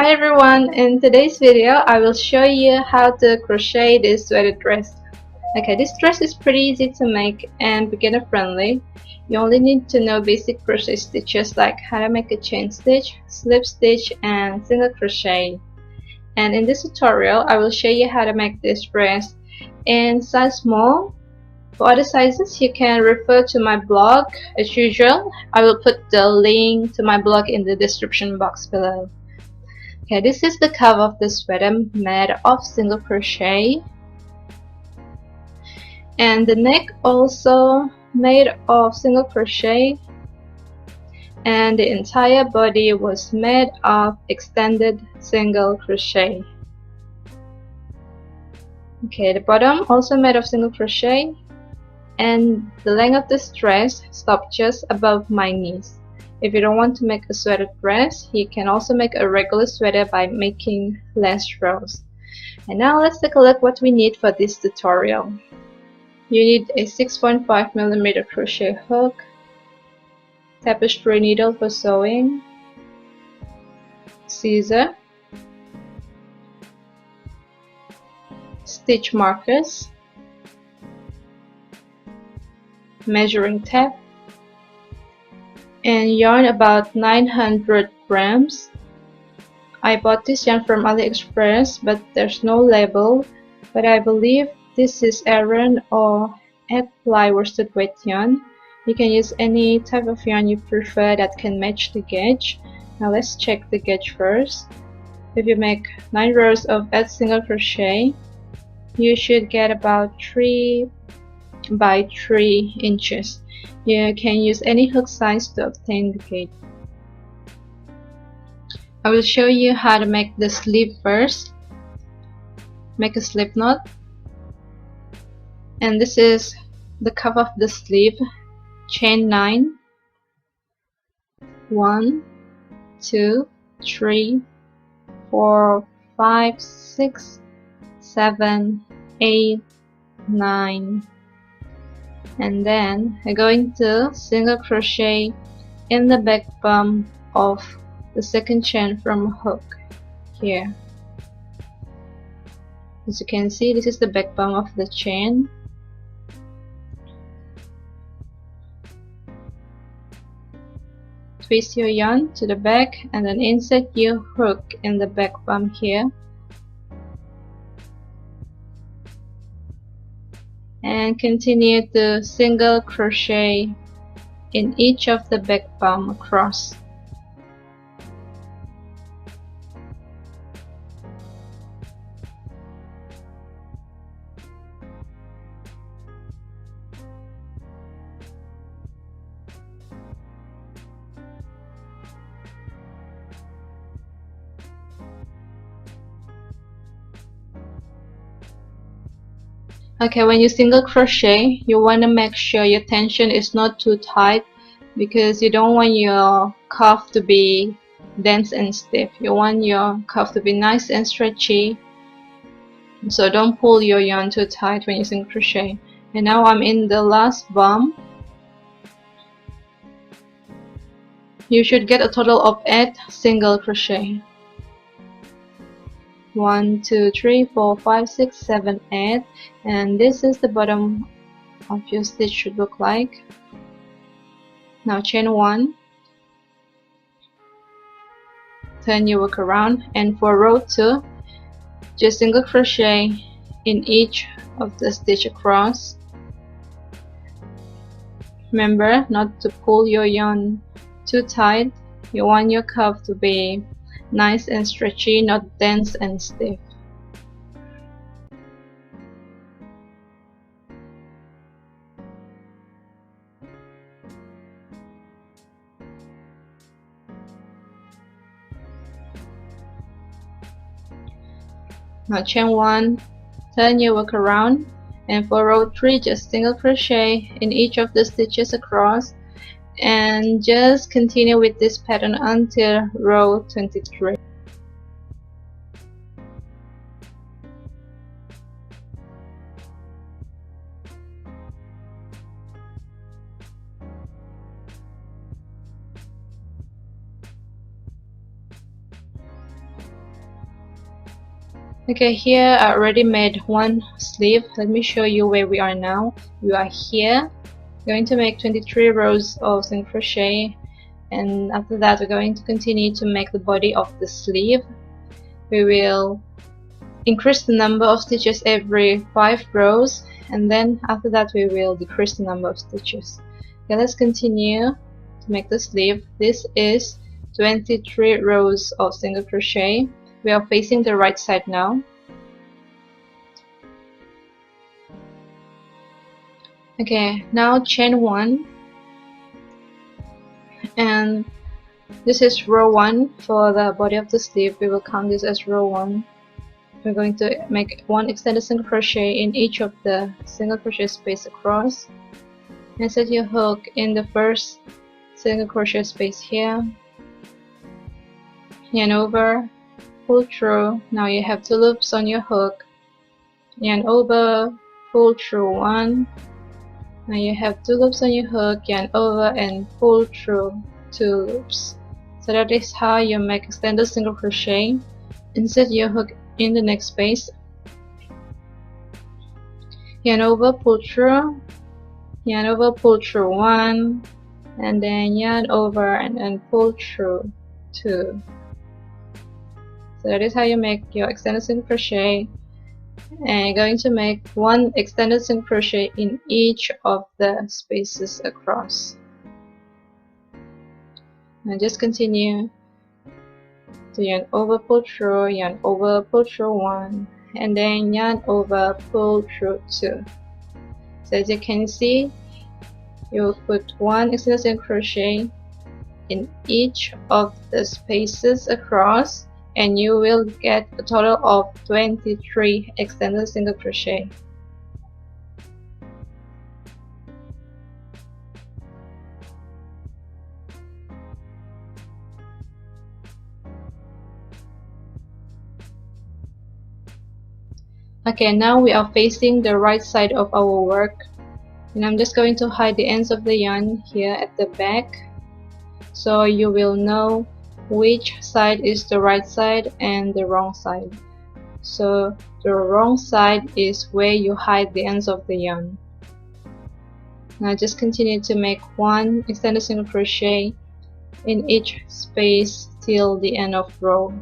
Hi everyone, in today's video I will show you how to crochet this sweater dress. Okay, this dress is pretty easy to make and beginner friendly. You only need to know basic crochet stitches like how to make a chain stitch, slip stitch, and single crochet. And in this tutorial I will show you how to make this dress in size small. For other sizes you can refer to my blog. As usual, I will put the link to my blog in the description box below. Okay, this is the cover of the sweater made of single crochet, and the neck also made of single crochet, and the entire body was made of extended single crochet. Okay, the bottom also made of single crochet, and the length of this dress stops just above my knees. If you don't want to make a sweater dress, you can also make a regular sweater by making less rows. And now let's take a look what we need for this tutorial. You need a 6.5mm crochet hook, tapestry needle for sewing, scissor, stitch markers, measuring tape, and yarn about 900 grams. I bought this yarn from AliExpress, but there's no label, but I believe this is Aran or 8-ply worsted weight yarn. You can use any type of yarn you prefer that can match the gauge. Now let's check the gauge first. If you make 9 rows of 8 single crochet, you should get about 3 by 3 inches. You can use any hook size to obtain the gauge. I will show you how to make the sleeve first. Make a slip knot, and this is the cuff of the sleeve. Chain 9, 1, 2, 3, 4, 5, 6, 7, 8, 9, and then I'm going to single crochet in the back bum of the second chain from a hook here. As you can see, this is the back bum of the chain. Twist your yarn to the back and then insert your hook in the back bum here, and continue to single crochet in each of the back bum across. Okay, when you single crochet, you want to make sure your tension is not too tight, because you don't want your cuff to be dense and stiff. You want your cuff to be nice and stretchy, so don't pull your yarn too tight when you single crochet. And now I'm in the last bum. You should get a total of 8 single crochet. 1, 2, 3, 4, 5, 6, 7, 8, and this is the bottom of your stitch should look like. Now chain 1, turn your work around, and for row 2 just single crochet in each of the stitch across. Remember not to pull your yarn too tight. You want your cuff to be nice and stretchy, not dense and stiff. Now chain 1, turn your work around, and for row 3 just single crochet in each of the stitches across, and just continue with this pattern until row 23. Okay, here I already made one sleeve. Let me show you where we are now. We are here. We're going to make 23 rows of single crochet, and after that we're going to continue to make the body of the sleeve. We will increase the number of stitches every 5 rows, and then after that we will decrease the number of stitches. Okay, let's continue to make the sleeve. This is 23 rows of single crochet. We are facing the right side now. Okay, now chain 1, and this is row 1 for the body of the sleeve. We will count this as row 1. We're going to make one extended single crochet in each of the single crochet space across, and set your hook in the first single crochet space here, yarn over, pull through. Now you have 2 loops on your hook, yarn over, pull through 1. Now you have 2 loops on your hook, yarn over and pull through 2 loops. So that is how you make extended single crochet. Insert your hook in the next space, yarn over, pull through, yarn over, pull through 1, and then yarn over and then pull through 2. So that is how you make your extended single crochet, and you're going to make one extended single crochet in each of the spaces across. And just continue to yarn over, pull through, yarn over, pull through 1, and then yarn over, pull through 2. So as you can see, you will put one extended single crochet in each of the spaces across, and you will get a total of 23 extended single crochet. Okay, now we are facing the right side of our work, and I'm just going to hide the ends of the yarn here at the back, so you will know which side is the right side and the wrong side. So the wrong side is where you hide the ends of the yarn. Now just continue to make one extended single crochet in each space till the end of row.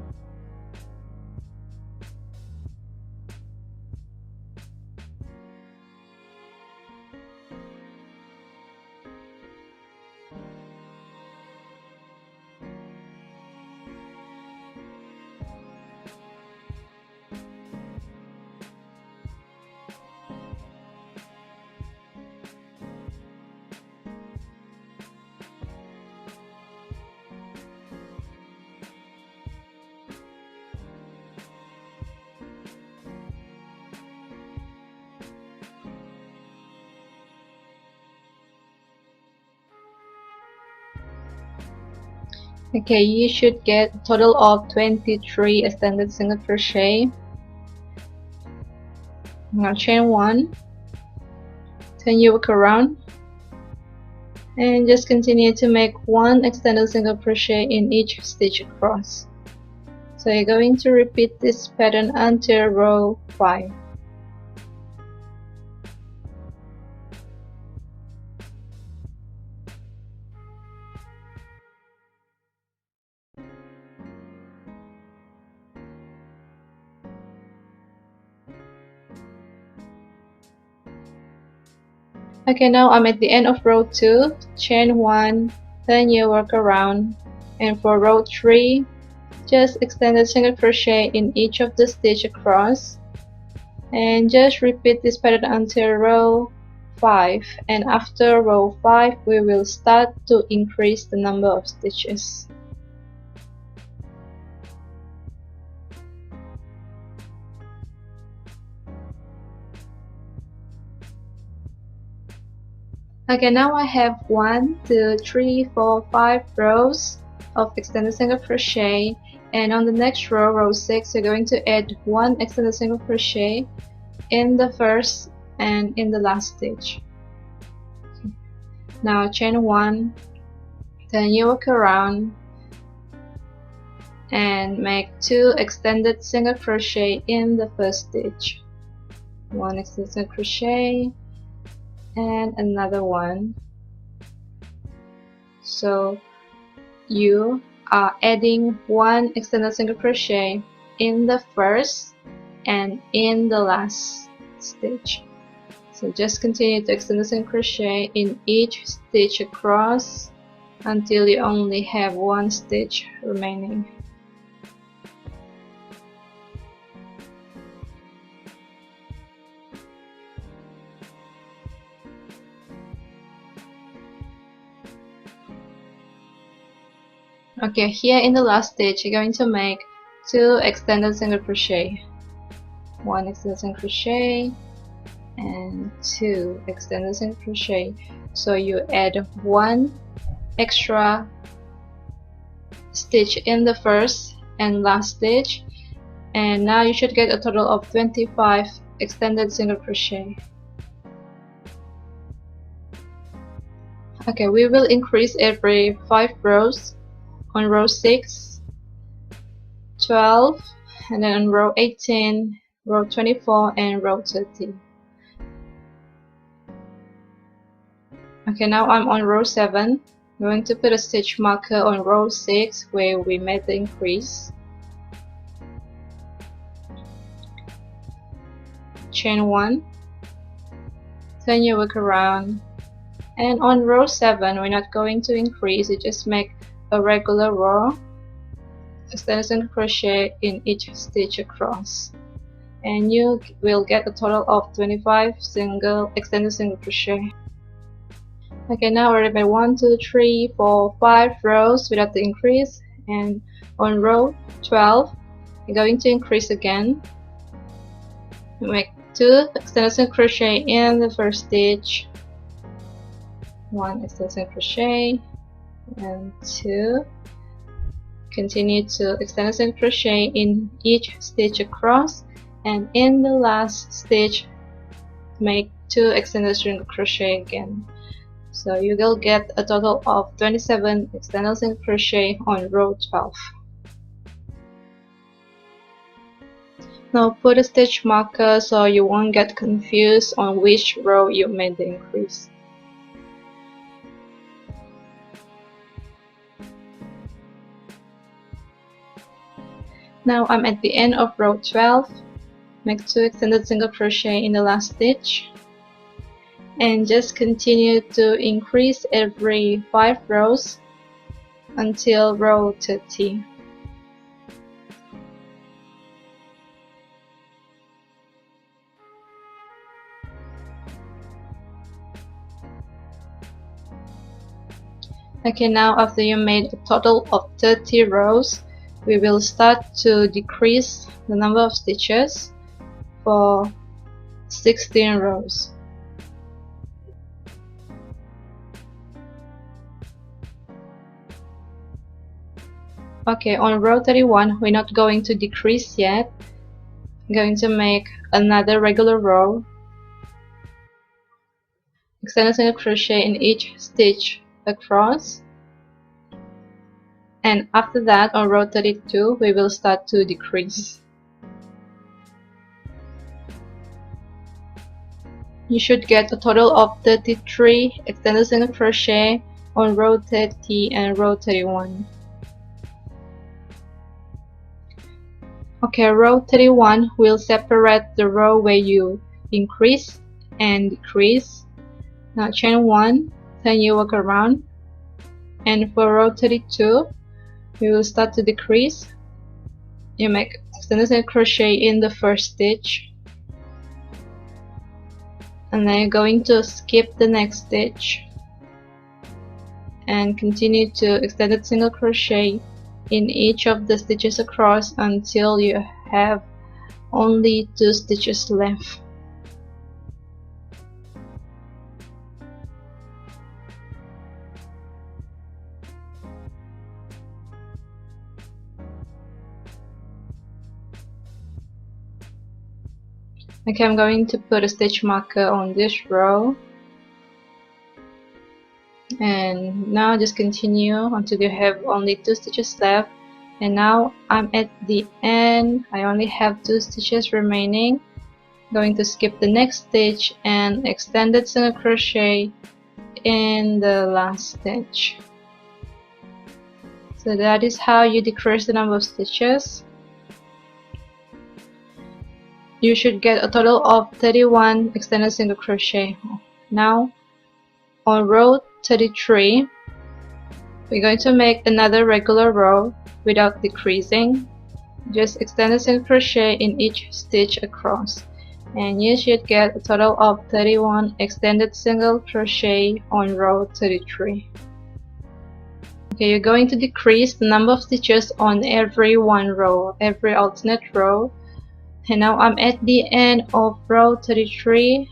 Okay, you should get a total of 23 extended single crochet. Now chain 1, turn your work around, and just continue to make one extended single crochet in each stitch across. So you're going to repeat this pattern until row 5. Okay, now I'm at the end of row 2, chain 1, turn your work around, and for row 3, just extend a single crochet in each of the stitch across, and just repeat this pattern until row 5, and after row 5 we will start to increase the number of stitches. Okay, now I have 1, 2, 3, 4, 5 rows of extended single crochet, and on the next row, row 6, you're going to add 1 extended single crochet in the first and in the last stitch. Now chain 1, turn your work around, and make 2 extended single crochet in the first stitch. 1 extended single crochet and another one. So you are adding 1 extended single crochet in the first and in the last stitch. So just continue to extend the single crochet in each stitch across until you only have 1 stitch remaining. Okay, here in the last stitch you're going to make 2 extended single crochet. 1 extended single crochet and 2 extended single crochet. So you add 1 extra stitch in the first and last stitch, and now you should get a total of 25 extended single crochet. Okay, we will increase every 5 rows. On row 6, 12, and then on row 18, row 24, and row 30. Okay, now I'm on row 7. I'm going to put a stitch marker on row 6 where we made the increase. Chain 1, turn your work around, and on row 7 we're not going to increase, you just make a regular row, extended single crochet in each stitch across, and you will get a total of 25 extended single crochet. Okay, now we're at 1, 2, 3, 4, 5 rows without the increase, and on row 12 you're going to increase again. You make 2 extended single crochet in the first stitch, 1 extended single crochet and 2. Continue to extend single crochet in each stitch across, and in the last stitch make 2 extended single crochet again. So you will get a total of 27 extended single crochet on row 12. Now put a stitch marker so you won't get confused on which row you made the increase. Now I'm at the end of row 12. Make 2 extended single crochet in the last stitch, and just continue to increase every 5 rows until row 30. Okay, now after you made a total of 30 rows, we will start to decrease the number of stitches for 16 rows. Okay, on row 31 we're not going to decrease yet. I'm going to make another regular row, extend single crochet in each stitch across, and after that on row 32 we will start to decrease. You should get a total of 33 extended single crochet on row 30 and row 31. Okay, row 31 will separate the row where you increase and decrease. Now chain 1, turn your work around, and for row 32 you will start to decrease. You make extended single crochet in the first stitch, and then you're going to skip the next stitch and continue to extended single crochet in each of the stitches across until you have only 2 stitches left. Okay, I'm going to put a stitch marker on this row, and now just continue until you have only 2 stitches left, And now I'm at the end. I only have 2 stitches remaining. Going to skip the next stitch and extended single crochet in the last stitch. So that is how you decrease the number of stitches. You should get a total of 31 extended single crochet. Now on row 33, we're going to make another regular row without decreasing. Just extend a single crochet in each stitch across, and you should get a total of 31 extended single crochet on row 33. Okay, you're going to decrease the number of stitches on every one row, every alternate row. And now I'm at the end of row 33.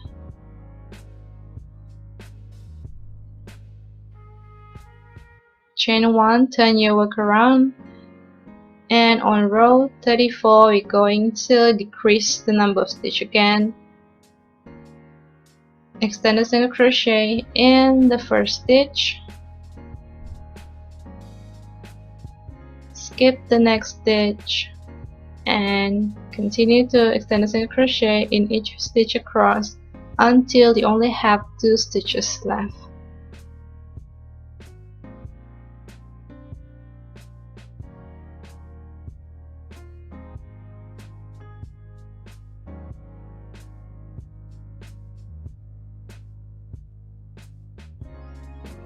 Chain 1, turn your work around, and on row 34 we're going to decrease the number of stitches again. Extend a single crochet in the first stitch, skip the next stitch, and continue to extend a single crochet in each stitch across until you only have 2 stitches left.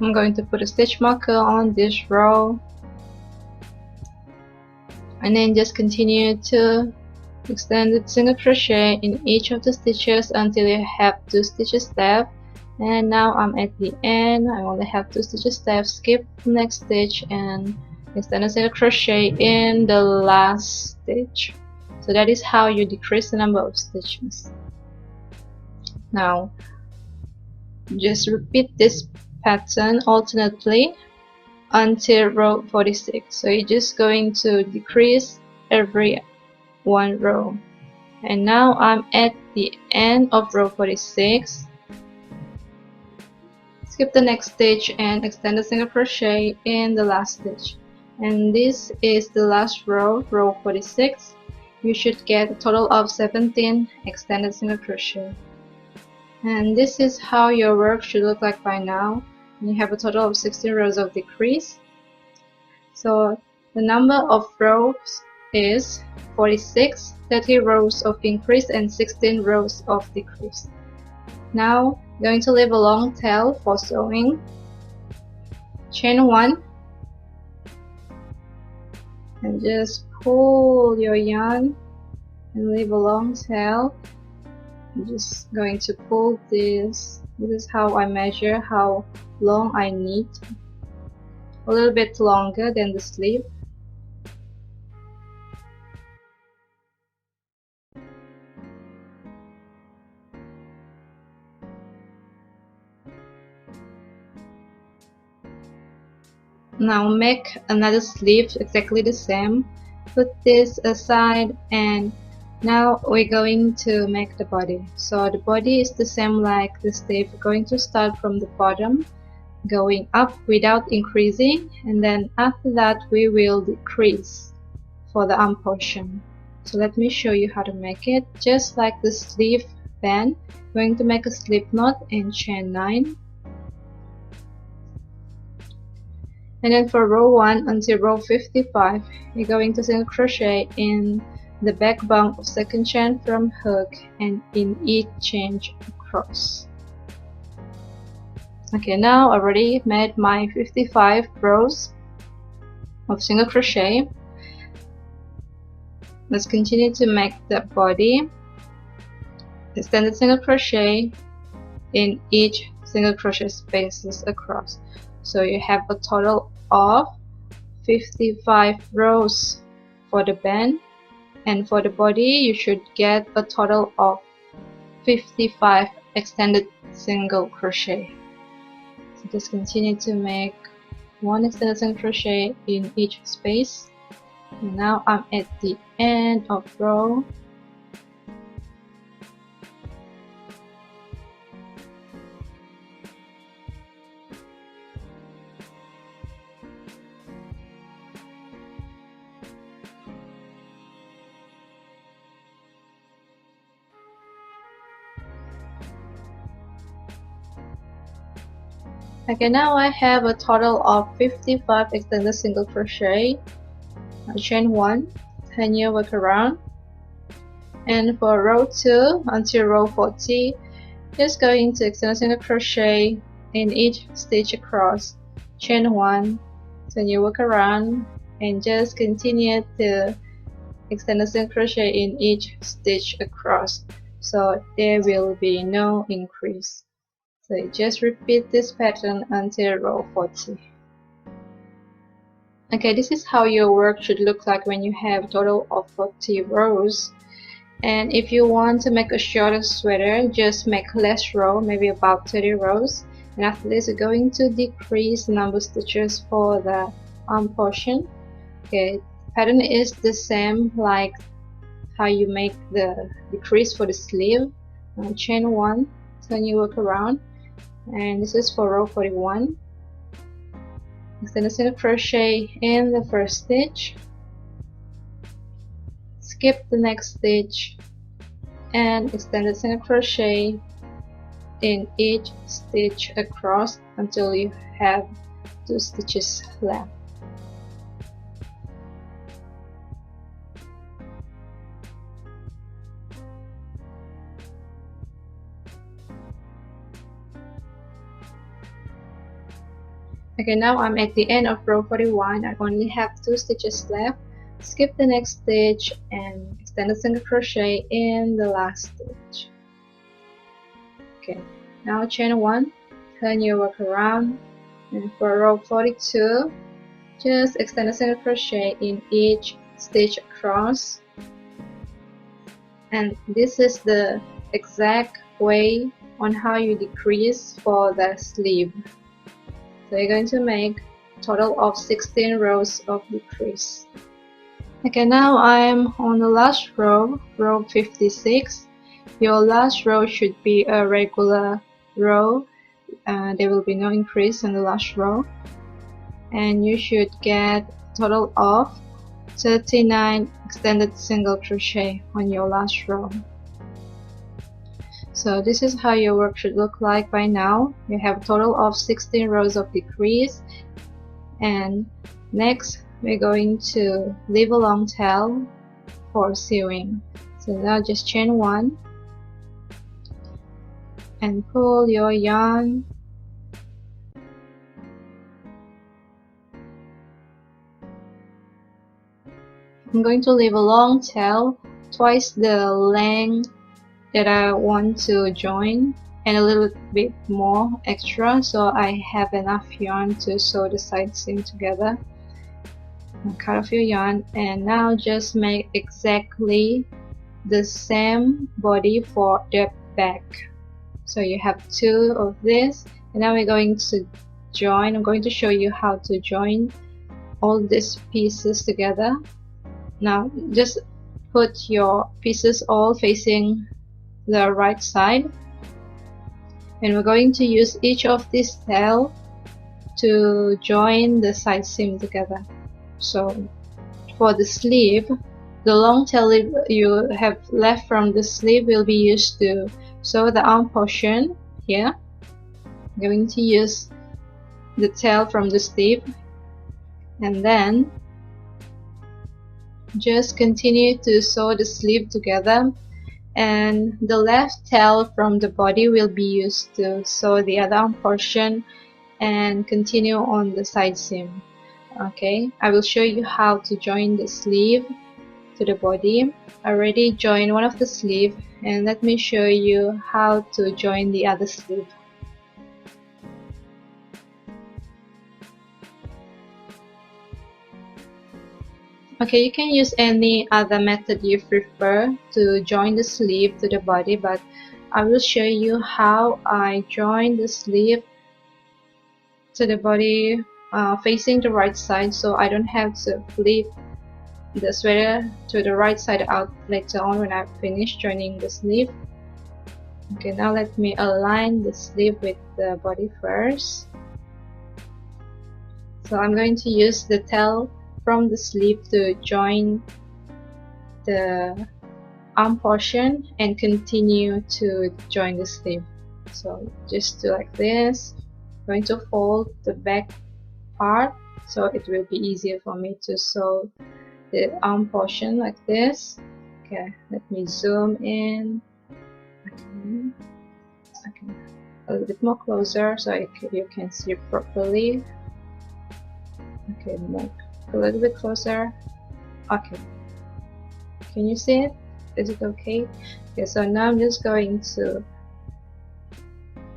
I'm going to put a stitch marker on this row, and then just continue to extend the single crochet in each of the stitches until you have 2 stitches left. And now I'm at the end. I only have 2 stitches left. Skip the next stitch and extend a single crochet in the last stitch. So that is how you decrease the number of stitches. Now just repeat this pattern alternately until row 46. So you're just going to decrease every one row. And now I'm at the end of row 46. Skip the next stitch and extend a single crochet in the last stitch. And this is the last row, row 46. You should get a total of 17 extended single crochet. And this is how your work should look like by now. You have a total of 16 rows of decrease. So the number of rows is 46, 30 rows of increase and 16 rows of decrease. Now going to leave a long tail for sewing. Chain 1 and just pull your yarn and leave a long tail. I'm just going to pull this. This is how I measure how long I need. A little bit longer than the sleeve. Now make another sleeve exactly the same. Put this aside, and now we're going to make the body. So the body is the same like the sleeve. We're going to start from the bottom, going up without increasing, and then after that we will decrease for the arm portion. So let me show you how to make it. Just like the sleeve band, we're going to make a slip knot and chain 9. And then for row 1 until row 55, you're going to single crochet in the back bump of second chain from hook and in each chain across. Okay, now I already made my 55 rows of single crochet. Let's continue to make the body. Extended single crochet in each single crochet spaces across. So you have a total of 55 rows for the band, and for the body you should get a total of 55 extended single crochet. So just continue to make one extended single crochet in each space. And now I'm at the end of row. Okay, now I have a total of 55 extended single crochet. Chain 1, turn your work around, and for row 2 until row 40, just go into extended single crochet in each stitch across. Chain 1, turn your work around, and just continue to extended single crochet in each stitch across, so there will be no increase. So you just repeat this pattern until row 40. Okay, this is how your work should look like when you have a total of 40 rows. And if you want to make a shorter sweater, just make less row, maybe about 30 rows. And after this, you're going to decrease the number of stitches for the arm portion. Okay, pattern is the same like how you make the decrease for the sleeve. Chain 1, turn your work around, and this is for row 41. Extend a single crochet in the first stitch, skip the next stitch, and extend a single crochet in each stitch across until you have 2 stitches left. Okay, now I'm at the end of row 41. I only have 2 stitches left. Skip the next stitch and extend a single crochet in the last stitch. Okay, now chain 1, turn your work around, and for row 42, just extend a single crochet in each stitch across. And this is the exact way on how you decrease for the sleeve. So you're going to make a total of 16 rows of decrease. Okay, now I'm on the last row, row 56. Your last row should be a regular row. There will be no increase in the last row. And you should get a total of 39 extended single crochet on your last row. So this is how your work should look like by now. You have a total of 16 rows of decrease, and next we're going to leave a long tail for sewing. So now just chain 1 and pull your yarn. I'm going to leave a long tail, twice the length that I want to join, and a little bit more extra, so I have enough yarn to sew the side seam together. Cut off your yarn, and now just make exactly the same body for the back. So you have 2 of this, and now we're going to join. I'm going to show you how to join all these pieces together. Now just put your pieces all facing the right side, and we're going to use each of these tails to join the side seam together. So for the sleeve, the long tail you have left from the sleeve will be used to sew the arm portion here. I'm going to use the tail from the sleeve, and then just continue to sew the sleeve together, and the left tail from the body will be used to sew the other arm portion and continue on the side seam. Okay, I will show you how to join the sleeve to the body. I already joined one of the sleeve, and let me show you how to join the other sleeve. Okay, you can use any other method you prefer to join the sleeve to the body, but I will show you how I join the sleeve to the body facing the right side, so I don't have to flip the sweater to the right side out later on when I finish joining the sleeve. Okay, now let me align the sleeve with the body first. So I'm going to use the tail from the sleeve to join the arm portion and continue to join the sleeve. So just do like this. going to fold the back part so it will be easier for me to sew the arm portion like this. Okay, let me zoom in. Okay, a little bit more closer so you can see properly. Okay, more, a little bit closer. Okay, can you see it? Is it okay? Okay, so now I'm just going to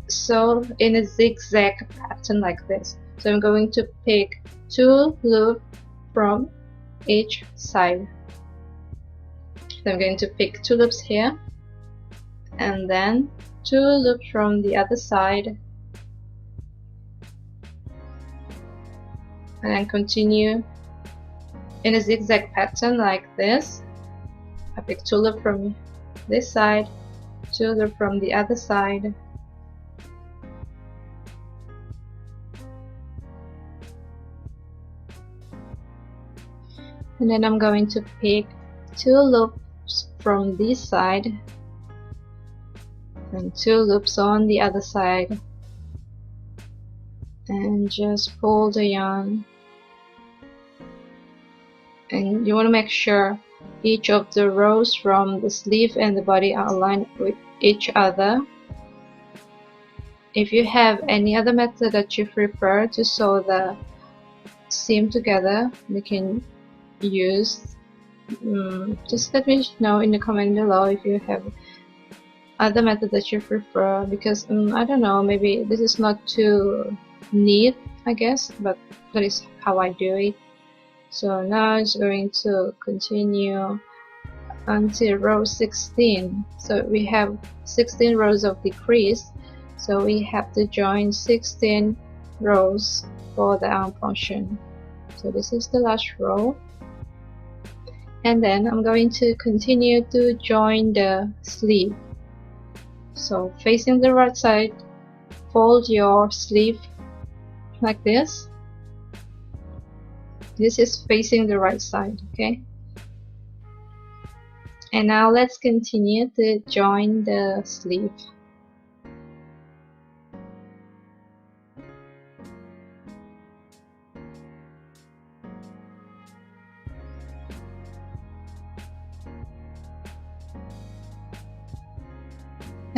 sew in a zigzag pattern like this. So I'm going to pick 2 loops from each side. So I'm going to pick 2 loops here and then 2 loops from the other side, and then continue in a zigzag pattern like this. I pick 2 loops from this side, 2 loops from the other side, and then I'm going to pick 2 loops from this side and 2 loops on the other side, and just pull the yarn. And you want to make sure each of the rows from the sleeve and the body are aligned with each other. If you have any other method that you prefer to sew the seam together, you can use. Just let me know in the comment below if you have other method that you prefer, because I don't know, maybe this is not too neat, I guess, but that is how I do it. So now it's going to continue until row 16. So we have 16 rows of decrease, so we have to join 16 rows for the arm portion. So this is the last row, and then I'm going to continue to join the sleeve. So facing the right side, fold your sleeve like this. This is facing the right side, okay? And now let's continue to join the sleeve.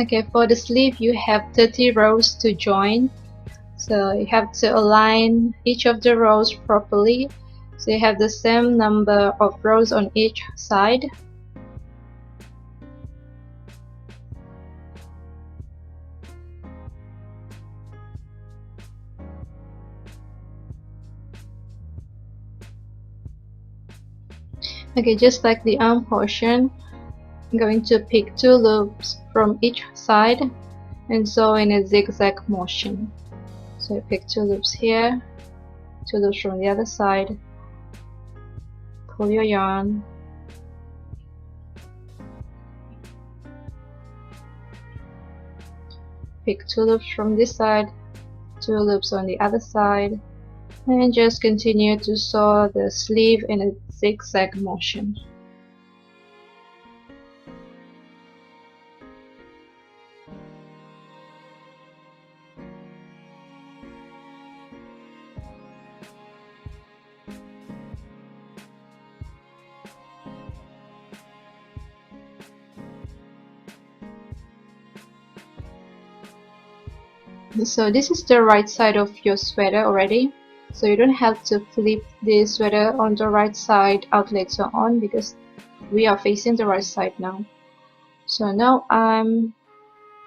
Okay, for the sleeve you have 30 rows to join, so you have to align each of the rows properly, so you have the same number of rows on each side. Okay, just like the arm portion, I'm going to pick 2 loops from each side and sew in a zigzag motion. So I pick 2 loops here, 2 loops from the other side, pull your yarn, pick 2 loops from this side, 2 loops on the other side, and just continue to sew the sleeve in a zigzag motion. So this is the right side of your sweater already, so you don't have to flip the sweater on the right side out later on, because we are facing the right side now. So now I'm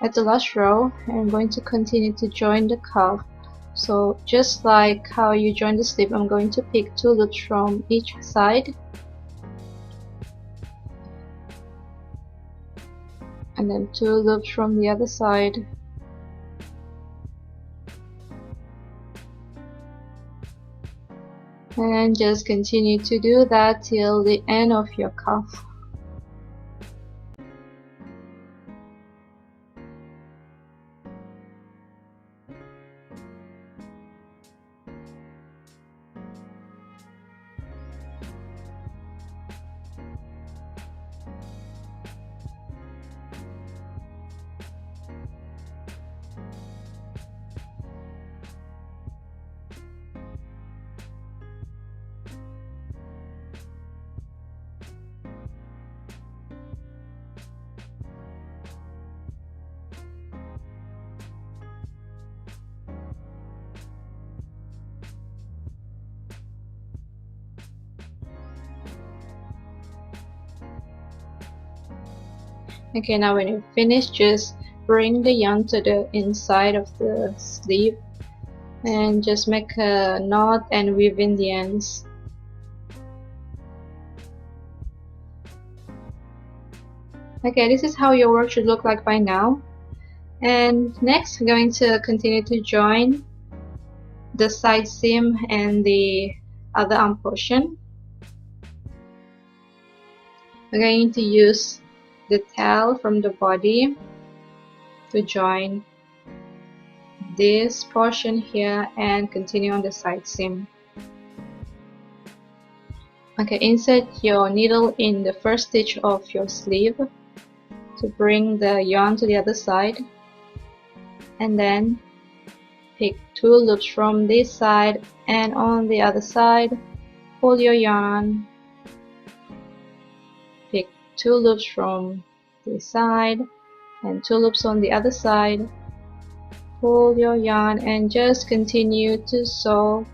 at the last row and I'm going to continue to join the cuff. So just like how you join the sleeve, I'm going to pick 2 loops from each side and then 2 loops from the other side, and just continue to do that till the end of your cuff. Okay, now when you finish, just bring the yarn to the inside of the sleeve and just make a knot and weave in the ends. Okay, this is how your work should look like by now. And next, I'm going to continue to join the side seam and the other arm portion. We're going to use the tail from the body to join this portion here and continue on the side seam. Okay, insert your needle in the first stitch of your sleeve to bring the yarn to the other side, and then pick 2 loops from this side, and on the other side pull your yarn, pick 2 loops from this side and 2 loops on the other side, pull your yarn, and just continue to sew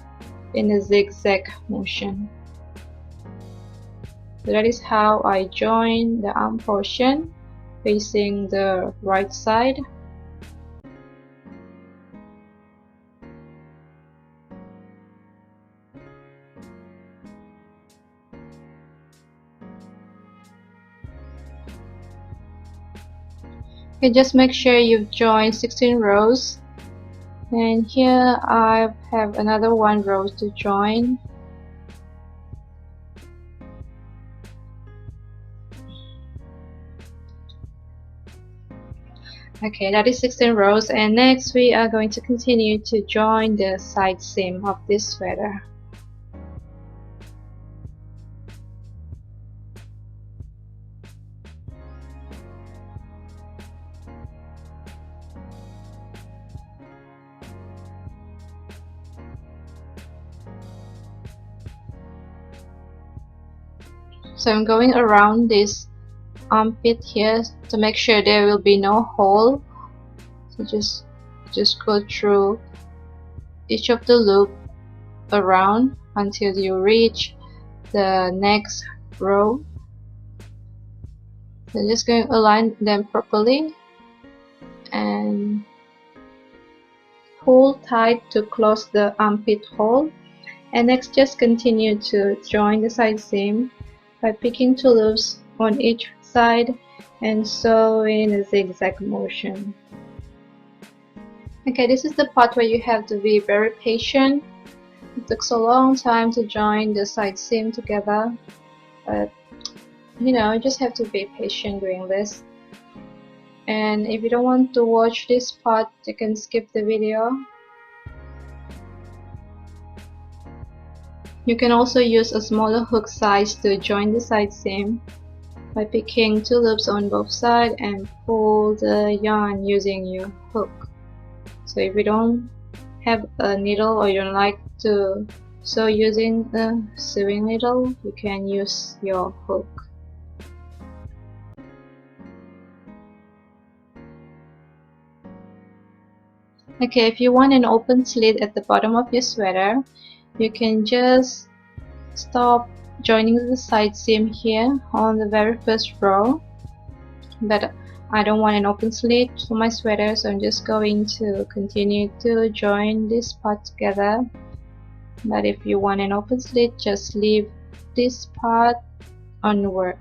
in a zigzag motion. So that is how I join the arm portion facing the right side. Okay, just make sure you've joined 16 rows, and here I have another 1 row to join. Okay, that is 16 rows, and next we are going to continue to join the side seam of this sweater. So I'm going around this armpit here to make sure there will be no hole. So just go through each of the loop around until you reach the next row. So just going to align them properly and pull tight to close the armpit hole. And next, just continue to join the side seam by picking 2 loops on each side and sew in a zigzag motion. Okay, this is the part where you have to be very patient. It took a long time to join the side seam together, but you know, you just have to be patient doing this. And if you don't want to watch this part, you can skip the video. You can also use a smaller hook size to join the side seam by picking 2 loops on both sides and pull the yarn using your hook. So if you don't have a needle or you don't like to sew using a sewing needle, you can use your hook. Okay, if you want an open slit at the bottom of your sweater, you can just stop joining the side seam here on the very first row, but I don't want an open slit for my sweater, so I'm just going to continue to join this part together. But if you want an open slit, just leave this part on work.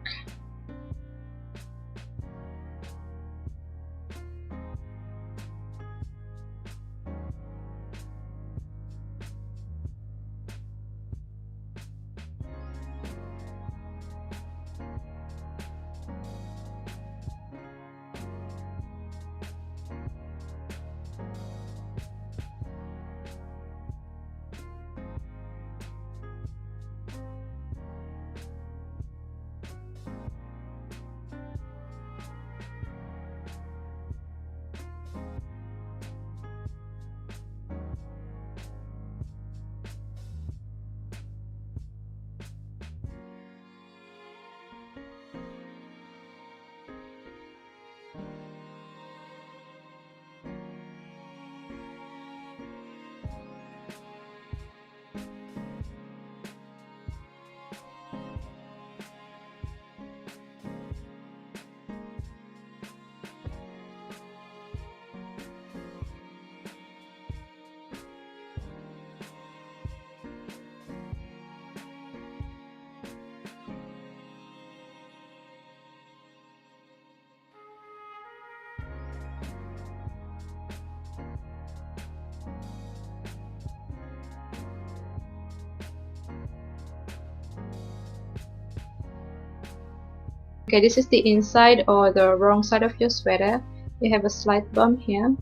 Okay, this is the inside or the wrong side of your sweater. You have a slight bump here,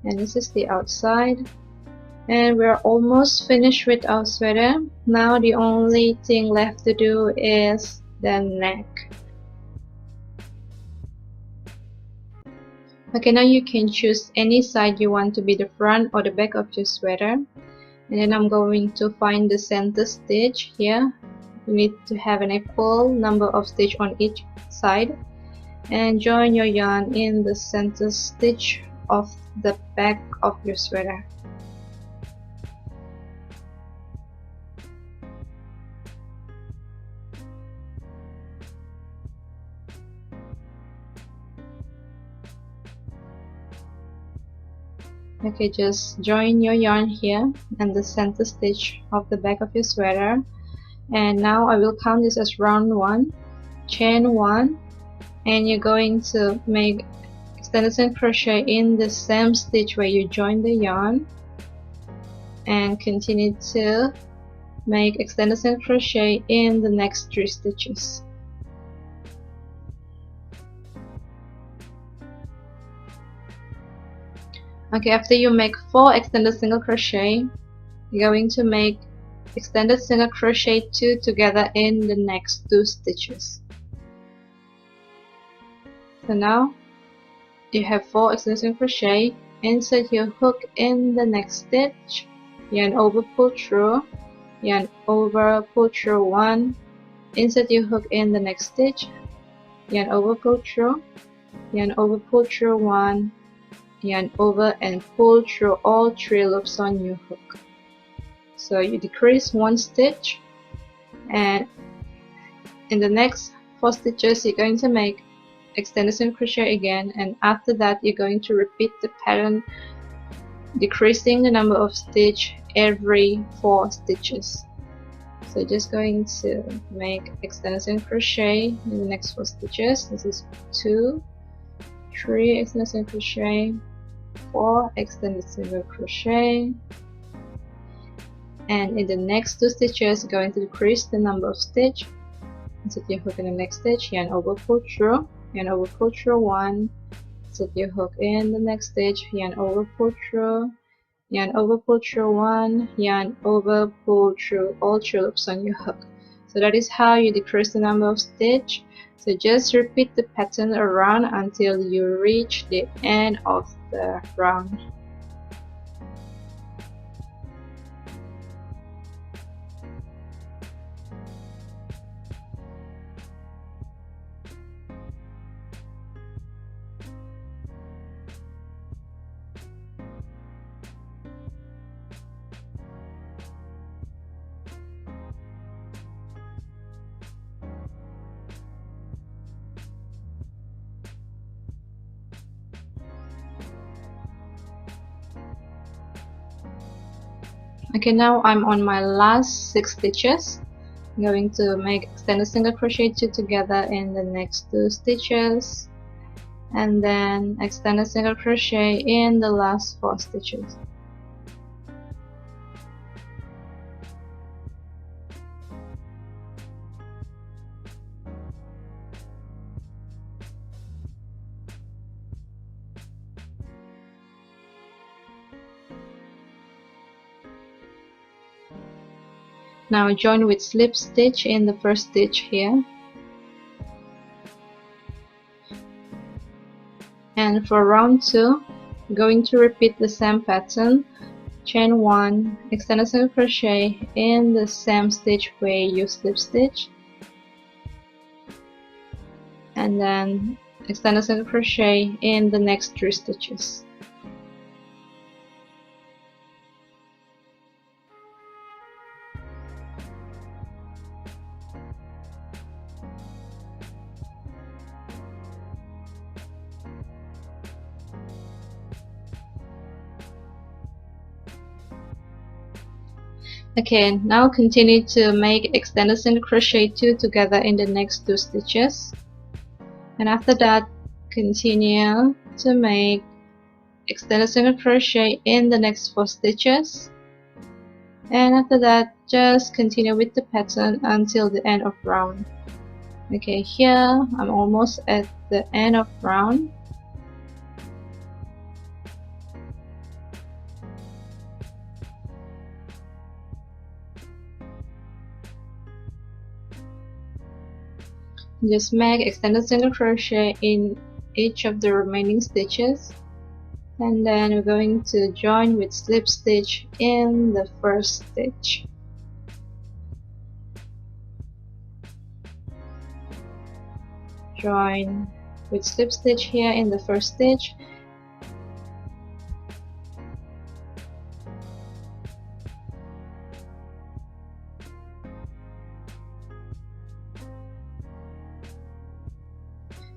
and this is the outside. And we're almost finished with our sweater. Now the only thing left to do is the neck. Okay, now you can choose any side you want to be the front or the back of your sweater. And then I'm going to find the center stitch here. You need to have an equal number of stitches on each side, and join your yarn in the center stitch of the back of your sweater. Okay, just join your yarn here and the center stitch of the back of your sweater. And now I will count this as round 1, chain 1, and you're going to make extended single crochet in the same stitch where you join the yarn, and continue to make extended single crochet in the next 3 stitches. Okay, after you make 4 extended single crochet, you're going to make extended single crochet 2 together in the next 2 stitches. So now you have 4 extended single crochet. Insert your hook in the next stitch, yarn over, pull through, yarn over, pull through 1, insert your hook in the next stitch, yarn over, pull through, yarn over, pull through 1, yarn over, and pull through all 3 loops on your hook. So you decrease 1 stitch, and in the next 4 stitches you're going to make extended single crochet again, and after that you're going to repeat the pattern, decreasing the number of stitch every 4 stitches. So just going to make extended single crochet in the next 4 stitches. This is 2, 3 extended single crochet, 4 extended single crochet, and in the next 2 stitches going to decrease the number of stitch. Insert your hook in the next stitch, yarn over, pull through, yarn over, pull through 1, insert your hook in the next stitch, yarn over, pull through, yarn over, pull through 1, yarn over, pull through all 3 loops on your hook. So that is how you decrease the number of stitch. So just repeat the pattern around until you reach the end of the round. Okay, now I'm on my last 6 stitches. I'm going to make extended single crochet 2 together in the next 2 stitches, and then extended single crochet in the last 4 stitches. Now join with slip stitch in the first stitch here, and for round 2 going to repeat the same pattern, chain 1, extended single crochet in the same stitch where you slip stitch, and then extended single crochet in the next 3 stitches. Okay, now continue to make extended single crochet 2 together in the next 2 stitches, and after that continue to make extended single crochet in the next 4 stitches, and after that just continue with the pattern until the end of round. Okay, here I'm almost at the end of round. Just make extended single crochet in each of the remaining stitches, and then we're going to join with slip stitch in the first stitch. Join with slip stitch here in the first stitch.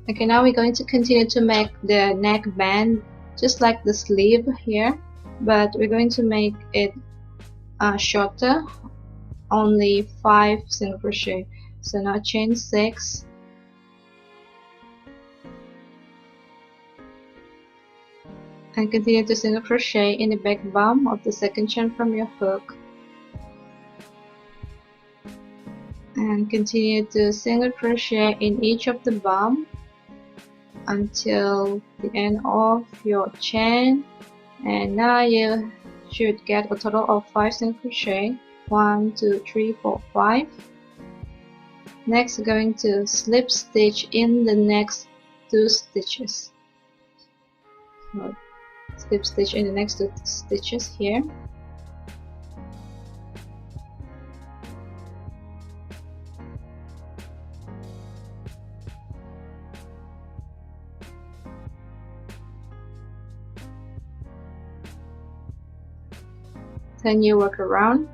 Okay, now we're going to continue to make the neck band just like the sleeve here, but we're going to make it shorter, only 5 single crochet. So now chain 6, and continue to single crochet in the back bum of the second chain from your hook, and continue to single crochet in each of the bum until the end of your chain. And now you should get a total of 5 single crochet. 1 2 3 4 5. Next, we're going to slip stitch in the next 2 stitches. So, slip stitch in the next 2 stitches here. Then you work around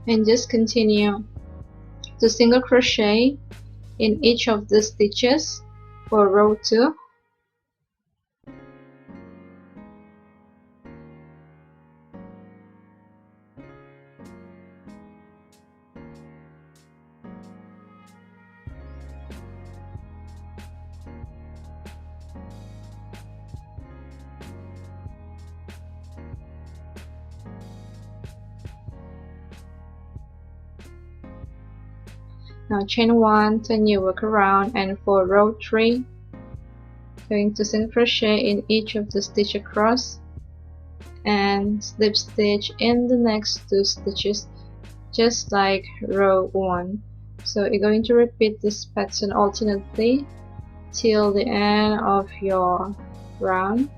and just continue to single crochet in each of the stitches for row 2. Now chain 1, turn your work around, and for row 3, going to single crochet in each of the stitch across and slip stitch in the next 2 stitches just like row 1. So you're going to repeat this pattern alternately till the end of your round.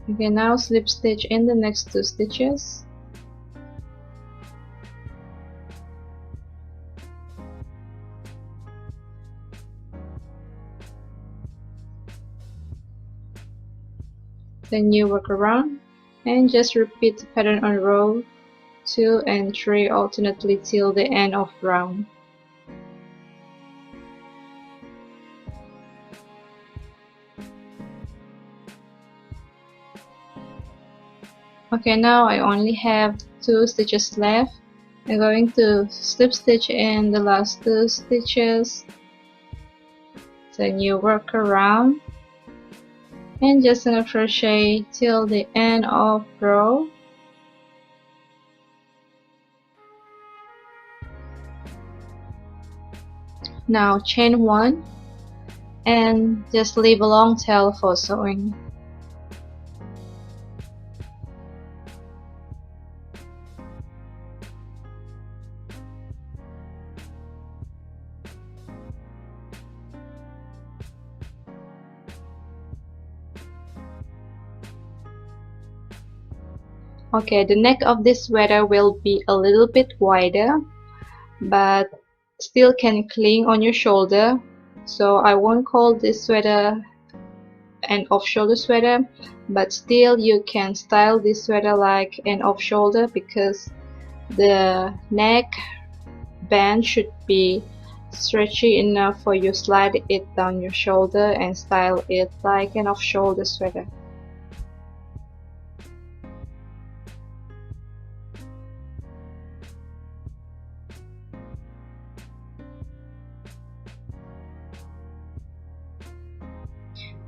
You can now slip stitch in the next 2 stitches. Then you work around and just repeat the pattern on row 2 and 3 alternately till the end of round. Okay, now I only have 2 stitches left. I'm going to slip stitch in the last 2 stitches. Then you work around and just single crochet till the end of row. Now chain 1 and just leave a long tail for sewing. Okay, the neck of this sweater will be a little bit wider, but still can cling on your shoulder. So I won't call this sweater an off-shoulder sweater, but still you can style this sweater like an off-shoulder because the neck band should be stretchy enough for you slide it down your shoulder and style it like an off-shoulder sweater.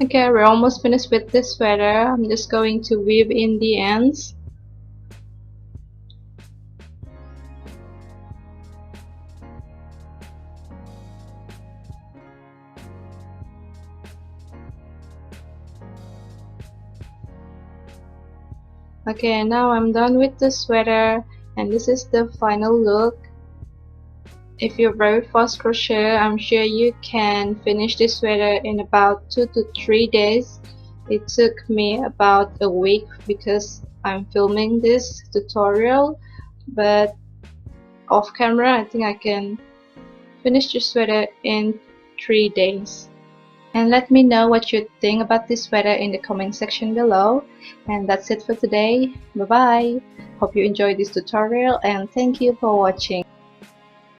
Okay, we're almost finished with this sweater. I'm just going to weave in the ends. Okay, now I'm done with the sweater, and this is the final look. If you're very fast crochet, I'm sure you can finish this sweater in about 2 to 3 days. It took me about a week because I'm filming this tutorial, but off camera I think I can finish the sweater in 3 days. And let me know what you think about this sweater in the comment section below. And that's it for today. Bye bye. Hope you enjoyed this tutorial and thank you for watching.